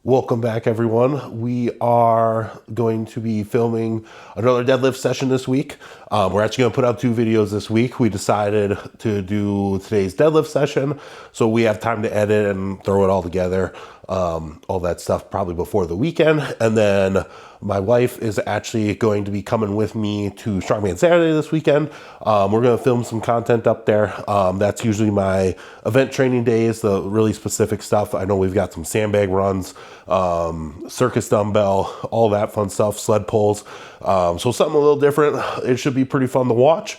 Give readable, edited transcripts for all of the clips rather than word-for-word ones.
Welcome back, everyone. We are going to be filming another deadlift session this week. We're actually going to put out 2 videos this week. We decided to do today's deadlift session, so we have time to edit and throw it all together. All that stuff probably before the weekend. And then my wife is actually going to be coming with me to Strongman Saturday this weekend. We're going to film some content up there. That's usually my event training days, the really specific stuff. I know we've got some sandbag runs, circus dumbbell, all that fun stuff, sled pulls. So something a little different. It should be pretty fun to watch.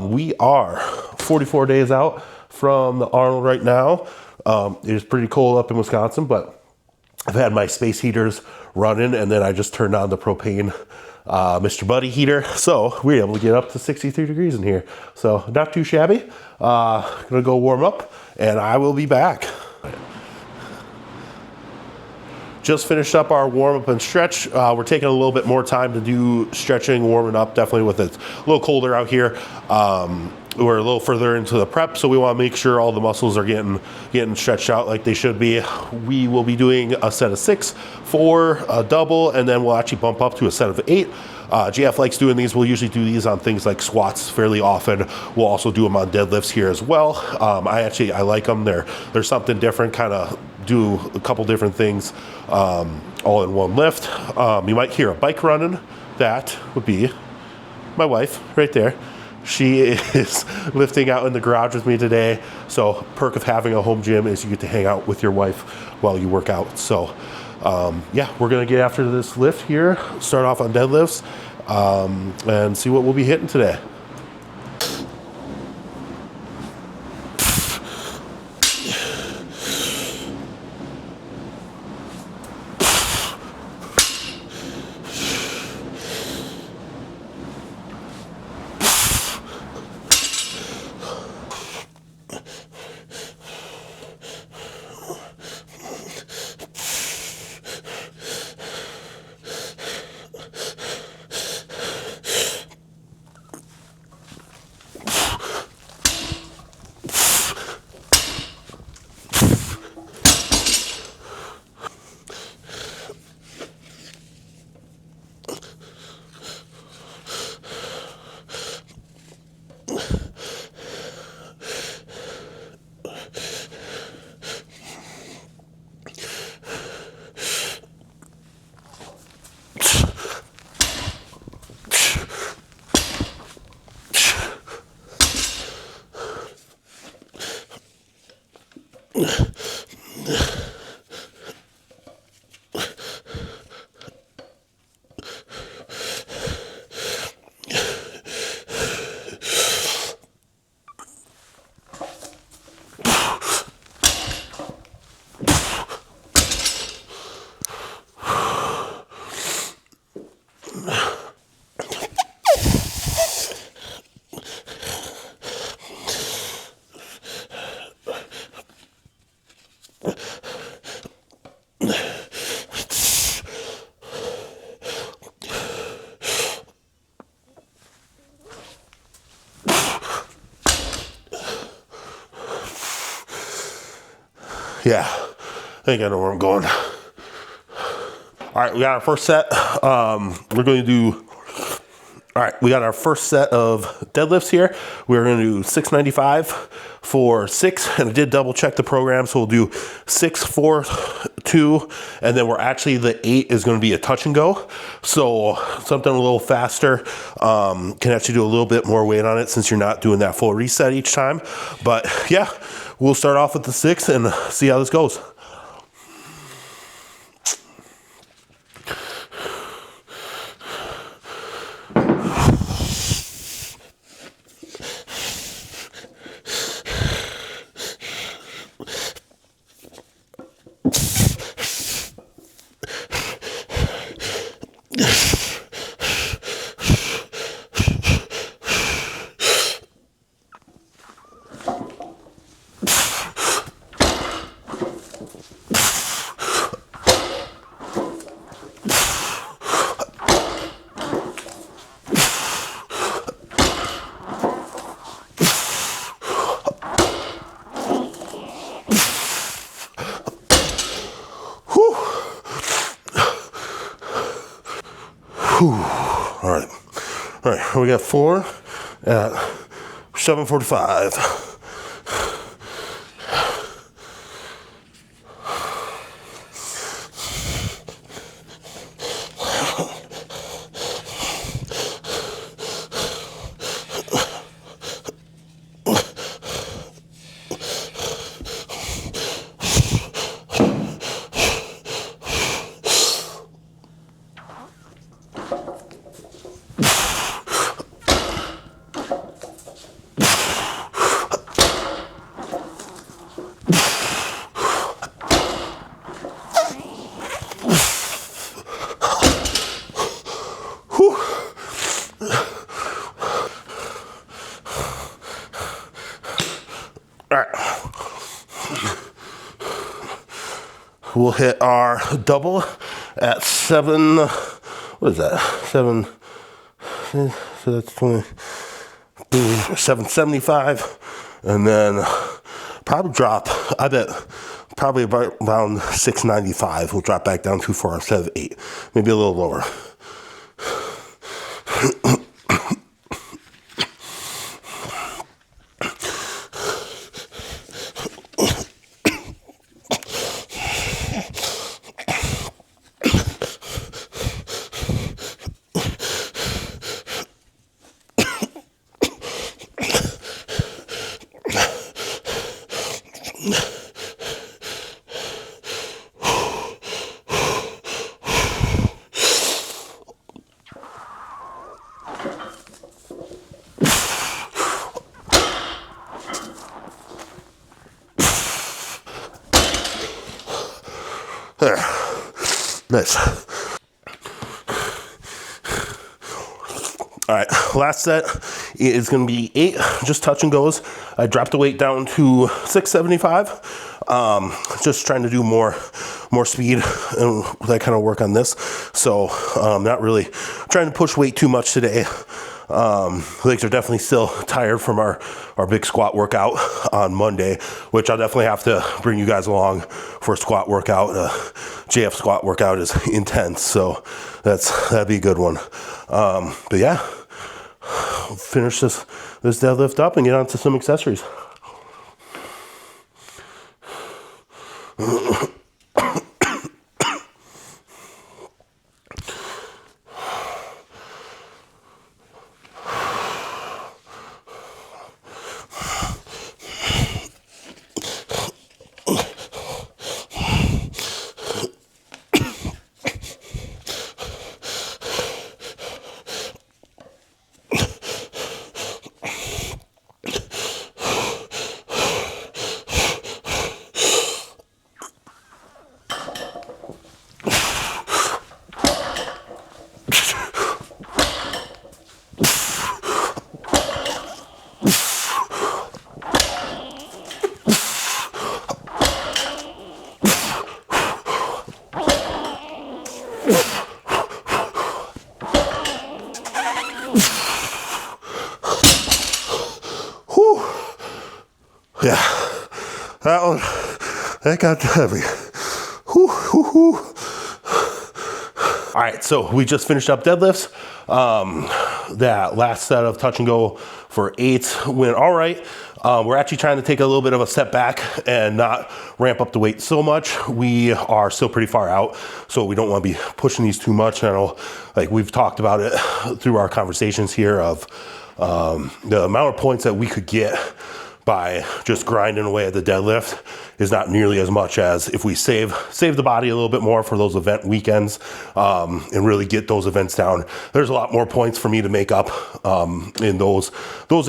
We are 44 days out from the Arnold right now. It is pretty cold up in Wisconsin, but I've had my space heaters running, and then I just turned on the propane Mr. Buddy heater, so we're able to get up to 63 degrees in here. So not too shabby. Gonna go warm up, and I will be back. Just finished up our warm up and stretch. We're taking a little bit more time to do stretching, warming up, definitely with it a little colder out here. We're a little further into the prep, so we want to make sure all the muscles are getting stretched out like they should be. We will be doing a set of 6 for a double, and then we'll actually bump up to a set of 8. GF likes doing these. We'll usually do these on things like squats fairly often. We'll also do them on deadlifts here as well. I like them. They're something different, kind of do a couple different things all in one lift. You might hear a bike running. That would be my wife right there. She is lifting out in the garage with me today. So perk of having a home gym is you get to hang out with your wife while you work out. So yeah, we're gonna get after this lift here, start off on deadlifts, and see what we'll be hitting today. Yeah, I think I know where I'm going. All right, we got our first set. We got our first set of deadlifts here. We're going to do 695 for 6, and I did double check the program, so we'll do 6, 4, 2, and then the 8 is going to be a touch and go. So something a little faster, can actually do a little bit more weight on it since you're not doing that full reset each time. But yeah, we'll start off with the 6 and see how this goes. Whew. All right. All right, we got 4 at 7:45. All right, we'll hit our double at 7, what is that, 7, so that's 20, 775, and then probably drop, I bet, probably about around 695, we'll drop back down to 4 instead of 8, maybe a little lower. There. Nice. All right, last set is going to be 8, just touch and goes. I dropped the weight down to 675. Just trying to do more speed and that kind of work on this. So not really trying to push weight too much today. Legs are definitely still tired from our big squat workout on Monday, which I'll definitely have to bring you guys along for a squat workout. JF squat workout is intense, so that'd be a good one. But yeah, finish this deadlift up and get on to some accessories. Yeah, that got heavy. Whew, whew, whew. All right, so we just finished up deadlifts. That last set of touch and go for 8 went all right. We're actually trying to take a little bit of a step back and not ramp up the weight so much. We are still pretty far out, so we don't want to be pushing these too much. I know, like we've talked about it through our conversations here of the amount of points that we could get by just grinding away at the deadlift is not nearly as much as if we save the body a little bit more for those event weekends and really get those events down. There's a lot more points for me to make up in those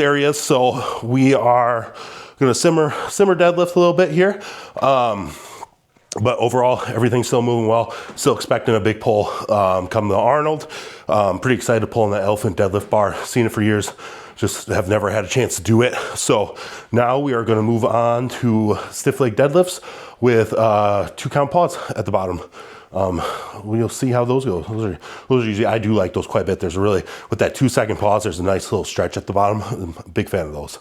areas. So we are gonna simmer deadlift a little bit here. But overall, everything's still moving well. Still expecting a big pull come to Arnold. Pretty excited to pull on that elephant deadlift bar. Seen it for years. Just have never had a chance to do it. So now we are going to move on to stiff leg deadlifts with 2 count pause at the bottom. We'll see how those go. Those are usually, I do like those quite a bit. There's a really, with that 2-second pause, there's a nice little stretch at the bottom. I'm a big fan of those.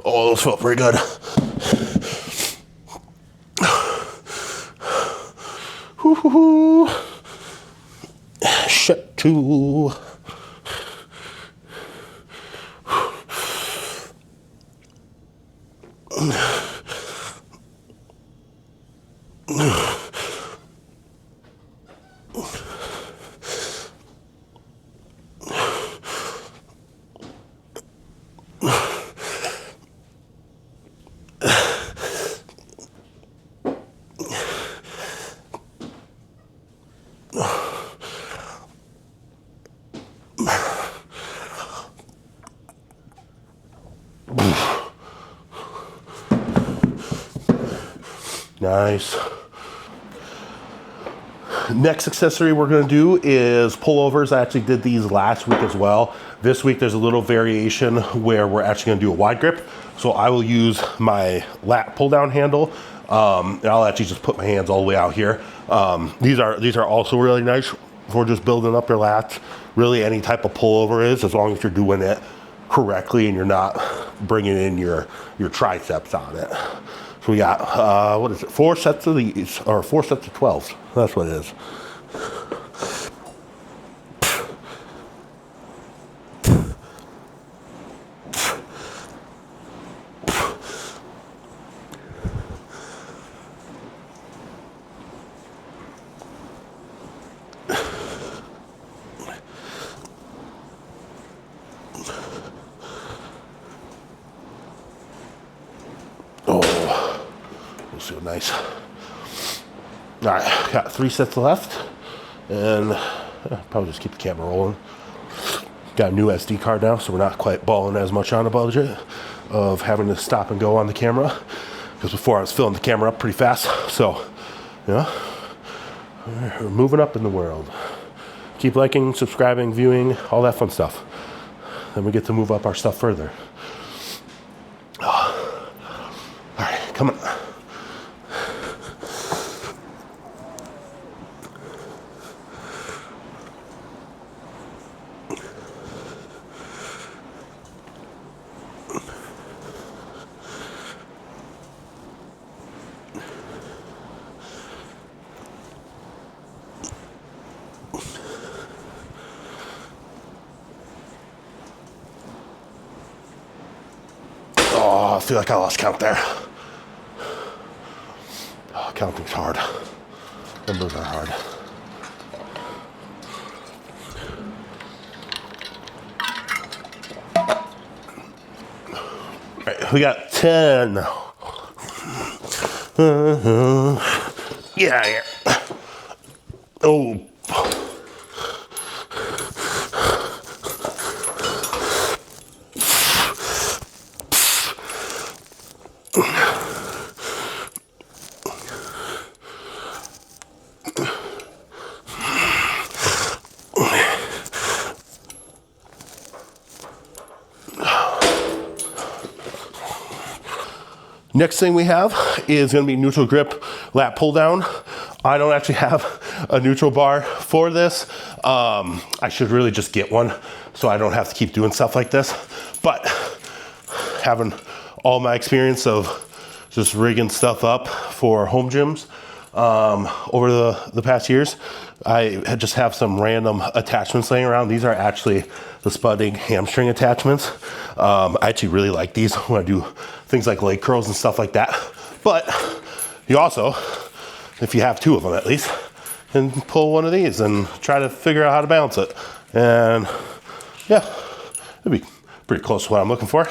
Oh, those felt pretty good. Woo-hoo-hoo. Shut to. Nice. Next accessory we're going to do is pullovers. I actually did these last week as well. This week there's a little variation where we're actually going to do a wide grip. So I will use my lat pull down handle. And I'll actually just put my hands all the way out here. These are also really nice for just building up your lats. Really any type of pullover is, as long as you're doing it correctly and you're not bringing in your triceps on it. So we got, what is it, 4 sets of these, or 4 sets of 12s. That's what it is. So nice. All right, got 3 sets left, and probably just keep the camera rolling. Got a new SD card now, so we're not quite balling as much on a budget of having to stop and go on the camera, because before I was filling the camera up pretty fast. So, yeah, we're moving up in the world. Keep liking, subscribing, viewing, all that fun stuff. Then we get to move up our stuff further. All right, come on. Oh, I feel like I lost count there. Oh, counting's hard. Numbers are hard. All right, we got 10. Yeah. Oh. Next thing we have is going to be neutral grip lat pull down. I don't actually have a neutral bar for this. I should really just get one so I don't have to keep doing stuff like this. But having all my experience of just rigging stuff up for home gyms over the past years, I just have some random attachments laying around. These are actually the Spudding hamstring attachments. I actually really like these when I do things like leg curls and stuff like that. But you also, if you have 2 of them at least, can pull one of these and try to figure out how to balance it. And yeah, it'd be pretty close to what I'm looking for.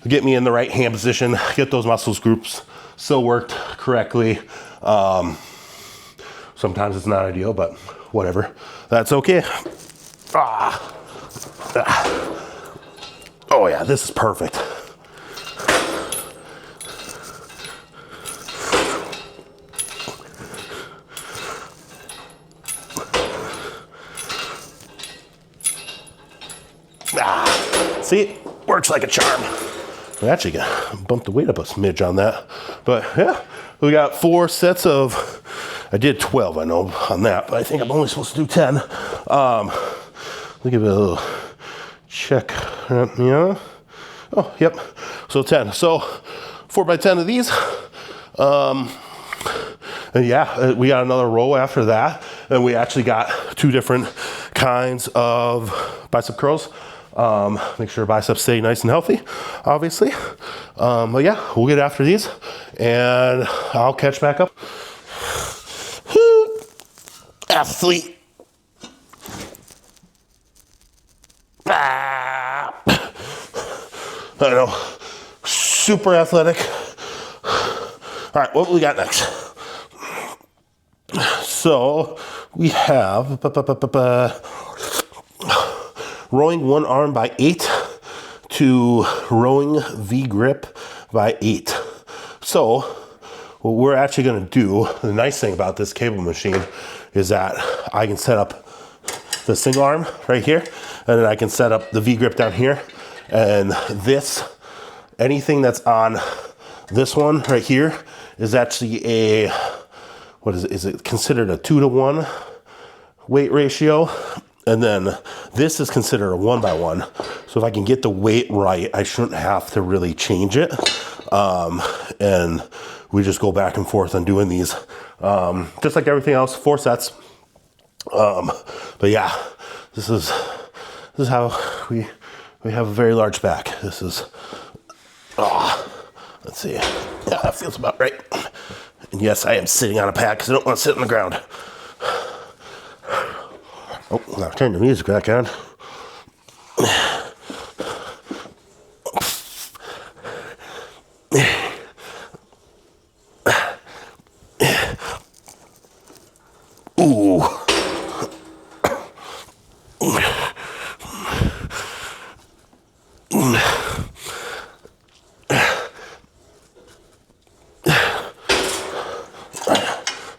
Get me in the right hand position, get those muscles groups still worked correctly. Sometimes it's not ideal, but whatever. That's okay. Oh yeah, this is perfect. See, works like a charm. We actually bumped the weight up a smidge on that. But yeah, we got 4 sets of, I did 12, I know, on that, but I think I'm only supposed to do 10. Look at a little check. Yeah. Oh, yep. So 10. So 4 by 10 of these. And yeah, we got another row after that. And we actually got 2 different kinds of bicep curls. Make sure biceps stay nice and healthy, obviously. But yeah, we'll get after these and I'll catch back up. Athlete. I know, super athletic. All right, what we got next? So we have rowing one arm by 8 to rowing V grip by 8. So what we're actually going to do, the nice thing about this cable machine is that I can set up the single arm right here, and then I can set up the V grip down here. And this, anything that's on this one right here is actually a, what is it considered a 2-to-1 weight ratio. And then this is considered a 1-by-1. So if I can get the weight right, I shouldn't have to really change it. And we just go back and forth on doing these. Just like everything else, 4 sets. But yeah, this is how we have a very large back. This is, let's see. Yeah, that feels about right. And yes, I am sitting on a pad because I don't want to sit on the ground. Oh, now turn the music back on. Ooh.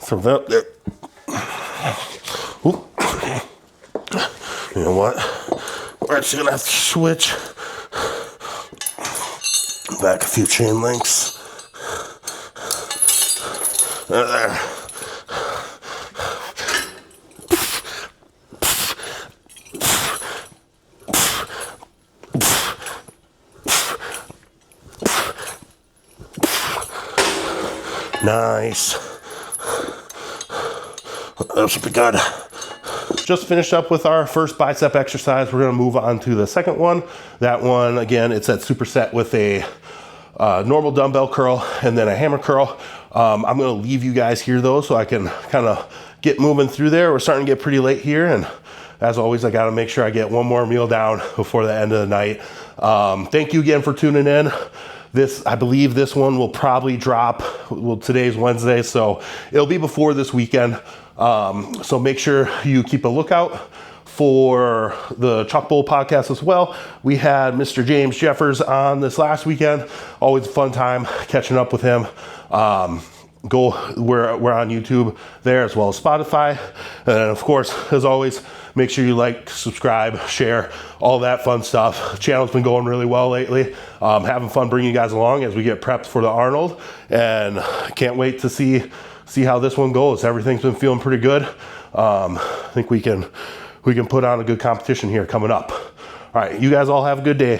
Throw that up there. Ooh. You know what? We're actually gonna have to switch back a few chain links. There. Nice. That should be good. Just finished up with our first bicep exercise. We're gonna move on to the second one. That one, again, it's that superset with a normal dumbbell curl and then a hammer curl. I'm gonna leave you guys here though, so I can kind of get moving through there. We're starting to get pretty late here, and as always, I gotta make sure I get one more meal down before the end of the night. Thank you again for tuning in. I believe this one will probably drop, well, today's Wednesday, so it'll be before this weekend. So make sure you keep a lookout for the Chalk Bowl podcast as well. We had Mr. James Jeffers on this last weekend. Always a fun time catching up with him. We're on YouTube there as well as Spotify. And then of course, as always, make sure you like, subscribe, share, all that fun stuff. The channel's been going really well lately. Having fun bringing you guys along as we get prepped for the Arnold, and can't wait to see how this one goes. Everything's been feeling pretty good. I think we can put on a good competition here coming up. All right, you guys all have a good day.